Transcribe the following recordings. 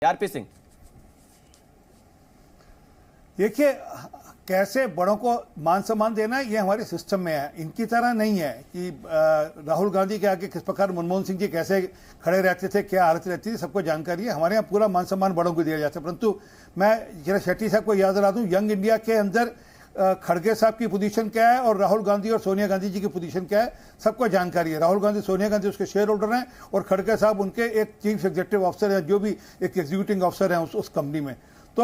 RP Singh, देखिए कैसे बड़ों को मान सम्मान देना ये हमारे सिस्टम में है। इनकी तरह नहीं है कि राहुल गांधी के आगे किस प्रकार मनमोहन सिंह जी कैसे खड़े रहते थे, क्या हालत रहती थी, सबको जानकारी है। हमारे यहाँ पूरा मान सम्मान बड़ों को दिया जाता है। परंतु मैं जरा शेट्टी साहब को याद दिला दूं, यंग इंडिया के अंदर खड़गे साहब की पोजीशन क्या है और राहुल गांधी और सोनिया गांधी जी की पोजीशन क्या है, सबको जानकारी है। राहुल गांधी, सोनिया गांधी उसके शेयर होल्डर हैं और खड़गे साहब उनके एक चीफ एग्जीक्यूटिव ऑफिसर है, जो भी एक एग्जीक्यूटिव ऑफिसर है उस कंपनी में। तो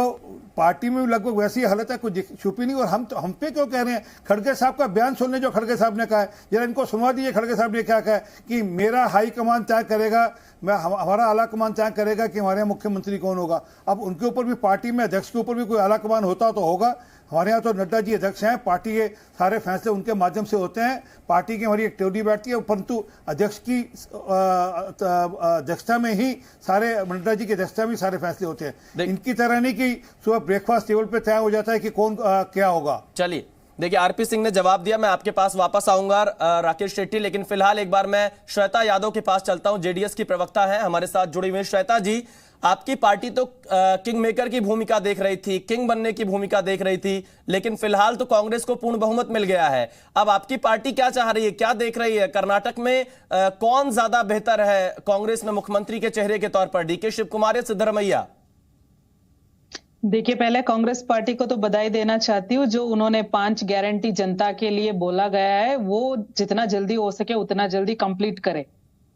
पार्टी में भी लगभग वैसी हालत है, कुछ छुपी नहीं। और हम पे क्यों कह रहे हैं? खड़गे साहब का बयान सुन ले, जो खड़गे साहब ने कहा है, जरा इनको सुनवा दीजिए। खड़गे साहब ने क्या कहा है कि मेरा हाई कमान तय करेगा, हमारा आला कमान तय करेगा कि हमारे यहाँ मुख्यमंत्री कौन होगा। अब उनके ऊपर भी, पार्टी में अध्यक्ष के ऊपर भी कोई आला कमान होता तो होगा। हमारे यहाँ तो नड्डा जी अध्यक्ष हैं, पार्टी के सारे फैसले उनके माध्यम से होते हैं, पार्टी की हमारी एक टेबल बैठती है, परंतु अध्यक्ष की अध्यक्षता में ही सारे, नड्डा जी की अध्यक्षता में सारे फैसले होते हैं। इनकी तरह नहीं कि सुबह ब्रेकफास्ट टेबल पे तय हो जाता है कि कौन क्या होगा। चलिए देखिए, आरपी सिंह ने जवाब दिया, मैं आपके पास वापस आऊंगा राकेश शेट्टी, लेकिन फिलहाल एक बार मैं श्वेता यादव के पास चलता हूं। जेडीएस की प्रवक्ता है हमारे साथ जुड़ी हुई। श्वेता जी, आपकी पार्टी तो किंग मेकर की भूमिका देख रही थी, किंग बनने की भूमिका देख रही थी, लेकिन फिलहाल तो कांग्रेस को पूर्ण बहुमत मिल गया है। अब आपकी पार्टी क्या चाह रही है, क्या देख रही है? कर्नाटक में कौन ज्यादा बेहतर है कांग्रेस में मुख्यमंत्री के चेहरे के तौर पर, डीके शिव कुमार या सिद्धरमैया? देखिए, पहले कांग्रेस पार्टी को तो बधाई देना चाहती हूँ, जो उन्होंने 5 गारंटी जनता के लिए बोला गया है वो जितना जल्दी हो सके उतना जल्दी कंप्लीट करे।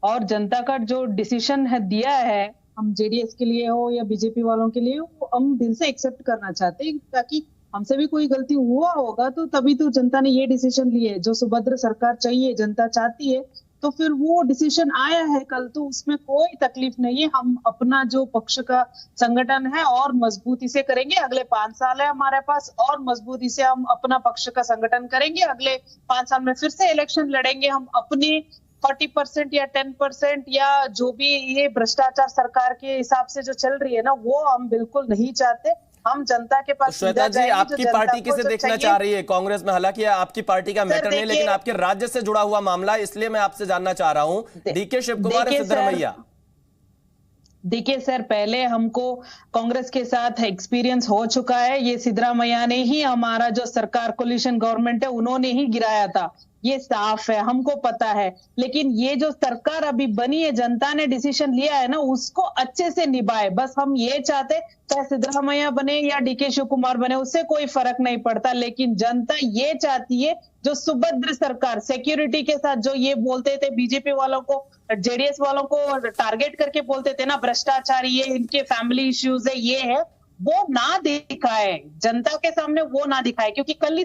और जनता का जो डिसीजन है दिया है, हम जेडीएस के लिए हो या बीजेपी वालों के लिए हो, हम दिल से एक्सेप्ट करना चाहते हैं, ताकि हमसे भी कोई गलती हुआ होगा तो तभी तो जनता ने ये डिसीजन लिए। जो सुभद्र सरकार चाहिए, जनता चाहती है, तो फिर वो डिसीजन आया है कल, तो उसमें कोई तकलीफ नहीं है। हम अपना जो पक्ष का संगठन है और मजबूती से करेंगे। अगले 5 साल है हमारे पास, और मजबूती से हम अपना पक्ष का संगठन करेंगे। अगले 5 साल में फिर से इलेक्शन लड़ेंगे। हम अपने 40% या 10% या जो भी ये भ्रष्टाचार सरकार के हिसाब से जो चल रही है ना, वो हम बिल्कुल नहीं चाहते। हम जनता के पास श्वेता जी, आपकी पार्टी किसे देखना चाह रही है कांग्रेस में? हालांकि आपकी पार्टी का मैटर नहीं, लेकिन आपके राज्य से जुड़ा हुआ मामला है, इसलिए मैं आपसे जानना चाह रहा हूं, डीके शिव कुमार या सिद्धरमैया? देखिए सर, पहले हमको कांग्रेस के साथ एक्सपीरियंस हो चुका है। ये सिद्धरमैया ने ही हमारा जो सरकार कोलिशन गवर्नमेंट है उन्होंने ही गिराया था, ये साफ है, हमको पता है। लेकिन ये जो सरकार अभी बनी है, जनता ने डिसीजन लिया है ना, उसको अच्छे से निभाए। बस हम ये चाहते, चाहे सिद्धरमैया बने या डीके शिव कुमार बने, उससे कोई फर्क नहीं पड़ता। लेकिन जनता ये चाहती है जो सुभद्र सरकार, सिक्योरिटी के साथ जो ये बोलते थे बीजेपी वालों को, जेडीएस वालों को टारगेट करके बोलते थे ना, भ्रष्टाचार, ये इनके फैमिली इश्यूज है, ये है, वो ना दिखाए जनता के सामने, वो ना दिखाए। क्योंकि कल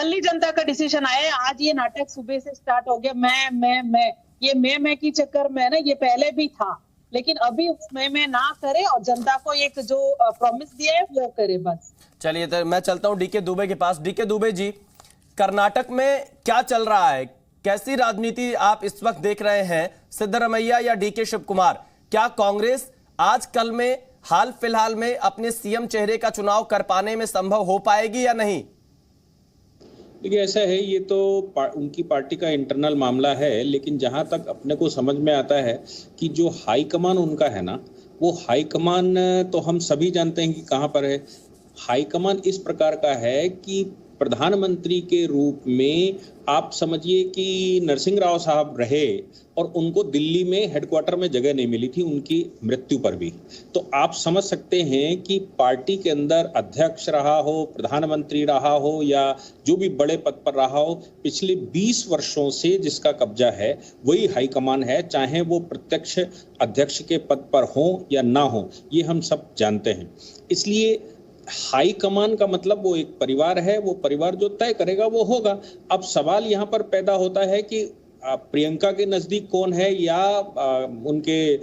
ही जनता का डिसीजन आया है। आज ये नाटक सुबह से स्टार्ट हो गया, मैं की चक्कर में ना, ये पहले भी था, लेकिन अभी मैं ना करे और जनता को एक जो प्रॉमिस दिया है वो करे बस। चलिए, तो मैं चलता हूं डीके दुबे के पास। डीके दुबे जी, कर्नाटक में क्या चल रहा है, कैसी राजनीति आप इस वक्त देख रहे हैं? सिद्धरमैया या डीके शिव कुमार? क्या कांग्रेस आज कल में, हाल फिलहाल में अपने सीएम चेहरे का चुनाव कर पाने में संभव हो पाएगी या नहीं? देखिए, ऐसा है, ये तो उनकी पार्टी का इंटरनल मामला है, लेकिन जहां तक अपने को समझ में आता है कि जो हाईकमान उनका है ना, वो हाईकमान तो हम सभी जानते हैं कि कहां पर है। हाईकमान इस प्रकार का है कि प्रधानमंत्री के रूप में आप समझिए कि नरसिंह राव साहब रहे और उनको दिल्ली में हेडक्वार्टर में जगह नहीं मिली थी उनकी मृत्यु पर भी। तो आप समझ सकते हैं कि पार्टी के अंदर अध्यक्ष रहा हो, प्रधानमंत्री रहा हो या जो भी बड़े पद पर रहा हो, पिछले 20 वर्षों से जिसका कब्जा है वही हाईकमान है, चाहे वो प्रत्यक्ष अध्यक्ष के पद पर हो या ना हो, ये हम सब जानते हैं। इसलिए हाई कमान का मतलब वो एक परिवार है, वो परिवार जो तय करेगा वो होगा। अब सवाल यहाँ पर पैदा होता है कि प्रियंका के नजदीक कौन है या उनके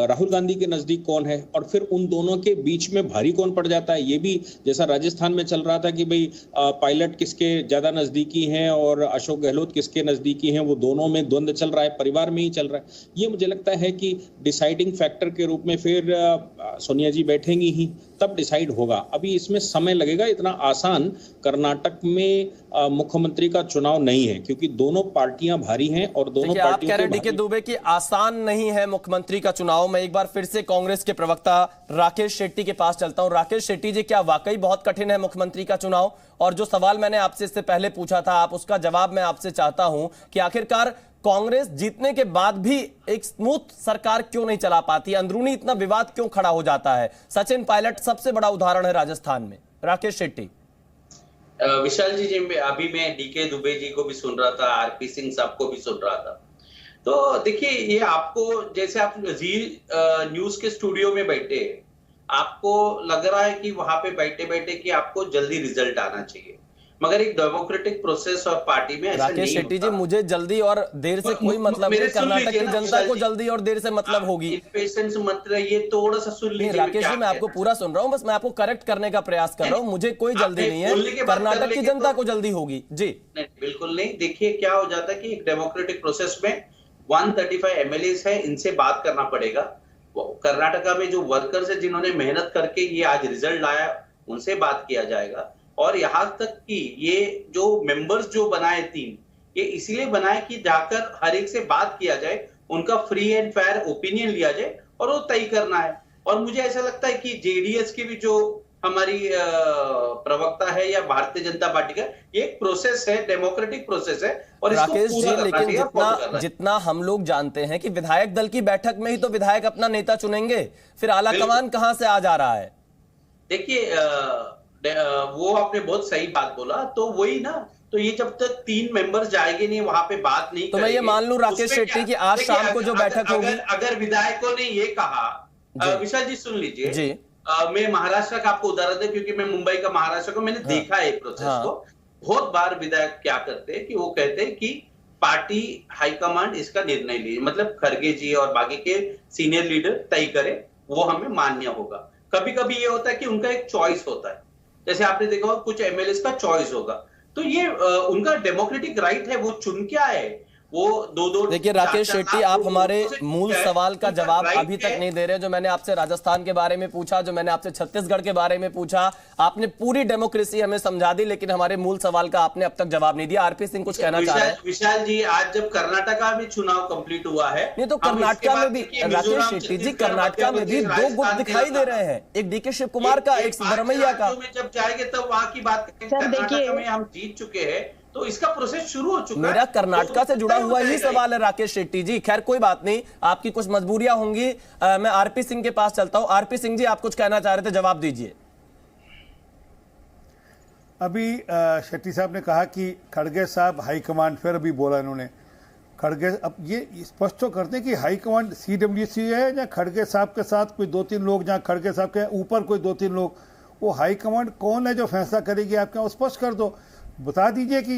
राहुल गांधी के नजदीक कौन है, और फिर उन दोनों के बीच में भारी कौन पड़ जाता है। ये भी जैसा राजस्थान में चल रहा था कि भाई पायलट किसके ज्यादा नजदीकी हैं और अशोक गहलोत किसके नजदीकी हैं, वो दोनों में द्वंद्व चल रहा है, परिवार में ही चल रहा है। ये मुझे लगता है कि डिसाइडिंग फैक्टर के रूप में फिर सोनिया जी बैठेंगी ही, तब डिसाइड होगा। अभी इसमें समय लगेगा, इतना आसान कर्नाटक में मुख्यमंत्री का चुनाव नहीं है, क्योंकि दोनों पार्टियां भारी हैं और दोनों आप कह पार्टियों रहे हैं डीके दुबे की आसान नहीं है मुख्यमंत्री का चुनाव। मैं एक बार फिर से कांग्रेस के प्रवक्ता राकेश शेट्टी के पास चलता हूं। राकेश शेट्टी जी, क्या वाकई बहुत कठिन है मुख्यमंत्री का चुनाव? और जो सवाल मैंने आपसे इससे पहले पूछा था, आप उसका जवाब मैं आपसे चाहता हूं कि आखिरकार कांग्रेस जीतने के बाद भी एक स्मूथ सरकार क्यों नहीं चला पाती? अंदरूनी इतना विवाद क्यों खड़ा हो जाता है? सचिन पायलट सबसे बड़ा उदाहरण है राजस्थान में। राकेश शेट्टी। विशाल जी, अभी मैं डीके दुबे जी को भी सुन रहा था, आरपी सिंह साहब को भी सुन रहा था। तो देखिए, ये आपको, जैसे आप जी न्यूज के स्टूडियो में बैठे, आपको लग रहा है कि वहां पे बैठे बैठे कि आपको जल्दी रिजल्ट आना चाहिए, मगर एक डेमोक्रेटिक प्रोसेस और पार्टी में ऐसा नहीं होता। राकेश शेट्टी जी, मुझे जल्दी और देर से कोई मतलब नहीं। कर्नाटक की जनता को जल्दी और देर से मतलब होगी। पेशेंस मत रहिए, थोड़ा सा सुन लीजिए। राकेश जी, मैं आपको पूरा सुन रहा हूं, बस मैं आपको करेक्ट करने का प्रयास कर रहा हूं। मुझे कोई जल्दी नहीं है, कर्नाटक की जनता को जल्दी होगी। जी नहीं, बिल्कुल नहीं। देखिए क्या हो जाता है कि एक डेमोक्रेटिक प्रोसेस में 135 एमएलए है, इनसे बात करना पड़ेगा। कर्नाटका में जो वर्कर्स है जिन्होंने मेहनत करके ये आज रिजल्ट लाया, उनसे बात किया जाएगा। और यहां तक कि ये जो मेंबर्स जो बनाए टीम, ये इसीलिए बनाए कि जाकर हर एक से बात किया जाए, उनका फ्री एंड फेयर ओपिनियन लिया जाए और वो तय करना है। और मुझे ऐसा लगता है कि जेडीएस की भी जो हमारी प्रवक्ता है या भारतीय जनता पार्टी का, ये एक प्रोसेस है, डेमोक्रेटिक प्रोसेस है। और राकेश जी, लेकिन जितना हम लोग जानते हैं कि विधायक दल की बैठक में ही तो विधायक अपना नेता चुनेंगे, फिर आला कमान कहां से आ जा रहा है? देखिए, वो आपने बहुत सही बात बोला। तो वही ना, तो ये जब तक 3 मेंबर्स जाएंगे नहीं, वहां पे बात नहीं तो मैं ये मान लूं राकेश शेट्टी की आज शाम को जो बैठक होगी, अगर विधायकों ने ये कहा, विशाल जी सुन लीजिए जी, मैं महाराष्ट्र का आपको उदाहरण दे, क्योंकि मैं मुंबई का, महाराष्ट्र को मैंने देखा है प्रोसेस को। बहुत बार विधायक क्या करते हैं कि वो कहते हैं कि पार्टी हाईकमांड इसका निर्णय ले, मतलब खड़गे जी और बाकी के सीनियर लीडर तय करे, वो हमें मान्य होगा। कभी कभी ये होता है कि उनका एक चॉइस होता है, जैसे आपने देखा होगा कुछ एमएलए का चॉइस होगा, तो ये उनका डेमोक्रेटिक राइट है, वो चुन के आए। वो दो देखिए राकेश शेट्टी, आप हमारे मूल सवाल का जवाब अभी तक नहीं दे रहे। जो मैंने आपसे राजस्थान के बारे में पूछा, जो मैंने आपसे छत्तीसगढ़ के बारे में पूछा, आपने पूरी डेमोक्रेसी हमें समझा दी, लेकिन हमारे मूल सवाल का आपने अब तक जवाब नहीं दिया। आरपी सिंह कुछ कहना चाह रहे हैं? विशाल जी, आज जब कर्नाटका में चुनाव कंप्लीट हुआ है, नहीं तो कर्नाटका में भी, राकेश शेट्टी जी, कर्नाटका में भी 2 गुट दिखाई दे रहे हैं, एक डीके शिव कुमार का, एक सिद्धरमैया का। जब जाएंगे तब वहां की बात करेंगे। कर्नाटका में हम जीत चुके हैं, तो इसका प्रोसेस शुरू हो चुका है। मेरा कर्नाटका से जुड़ा हुआ ही सवाल है राकेश शेट्टी जी। खैर कोई बात नहीं, आपकी कुछ मजबूरियां होंगी। मैं आरपी सिंह के पास चलता हूं। आरपी सिंह जी, आप कुछ कहना चाह रहे थे, जवाब दीजिए। अभी शेट्टी साहब ने कहा कि खड़गे साहब हाईकमांड, फिर अभी बोला इन्होंने खड़गे, अब ये स्पष्ट तो करते हैं कि हाईकमांड सीडब्ल्यूसी है या खड़गे साहब के साथ कोई 2-3 लोग, जहाँ खड़गे साहब के ऊपर कोई 2-3 लोग, वो हाईकमांड कौन है जो फैसला करेगी आपके यहाँ, स्पष्ट कर दो। बता दीजिए कि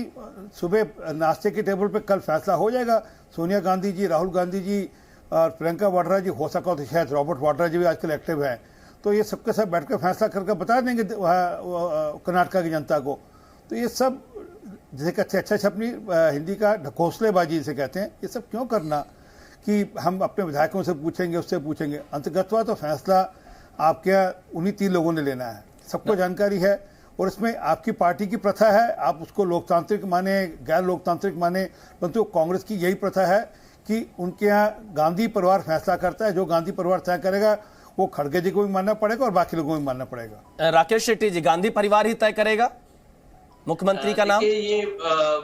सुबह नाश्ते के टेबल पे कल फैसला हो जाएगा। सोनिया गांधी जी, राहुल गांधी जी और प्रियंका वाड्रा जी, हो सका तो शायद रॉबर्ट वाड्रा जी भी आजकल एक्टिव हैं, तो ये सबके साथ बैठ कर फैसला करके बता देंगे कर्नाटका की जनता को। तो ये सब जैसे कहते हैं, अच्छा अपनी हिंदी का ढकोसलेबाजी जिसे कहते हैं, ये सब क्यों करना कि हम अपने विधायकों से पूछेंगे, उससे पूछेंगे। अंतर्गतवा तो फैसला आपके उन्हीं 3 लोगों ने लेना है, सबको जानकारी है। और इसमें आपकी पार्टी की प्रथा है, आप उसको लोकतांत्रिक माने, गैर लोकतांत्रिक माने, परंतु कांग्रेस की यही प्रथा है कि उनके यहाँ गांधी परिवार फैसला करता है। जो गांधी परिवार तय करेगा वो खड़गे जी को भी मानना पड़ेगा और बाकी लोगों को भी मानना पड़ेगा। राकेश शेट्टी जी, गांधी परिवार ही तय करेगा मुख्यमंत्री का नाम? ये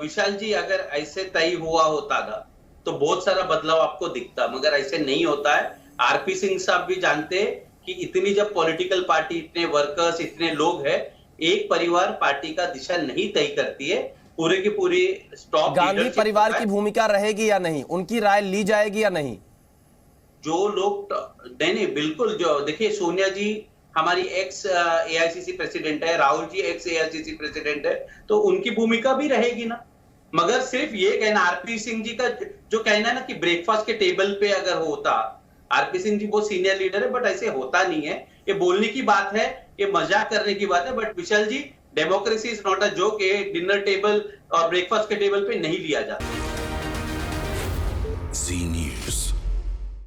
विशाल जी, अगर ऐसे तय हुआ होता था तो बहुत सारा बदलाव आपको दिखता, मगर ऐसे नहीं होता है। आरपी सिंह साहब भी जानते हैं कि इतनी जब पॉलिटिकल पार्टी, इतने वर्कर्स, इतने लोग हैं, एक परिवार पार्टी का दिशा नहीं तय करती है, पूरे की पूरी स्टॉक। गांधी परिवार की भूमिका रहेगी या नहीं, उनकी राय ली जाएगी या नहीं? जो लोग नहीं, बिल्कुल। जो देखिए, सोनिया जी हमारी एक्स एआईसीसी प्रेसिडेंट है, Rahul ji x AICC president है, तो उनकी भूमिका भी रहेगी ना। मगर सिर्फ ये कहना, आरपी सिंह जी का जो कहना है ना कि ब्रेकफास्ट के टेबल पे अगर होता, आरपी सिंह जी बहुत सीनियर लीडर है, बट ऐसे होता नहीं है। ये बोलने की बात है, ये मजाक करने की बात है, but Vishal ji, democracy is not a joke. ये डिनर टेबल और ब्रेकफास्ट के टेबल पे नहीं लिया जाता।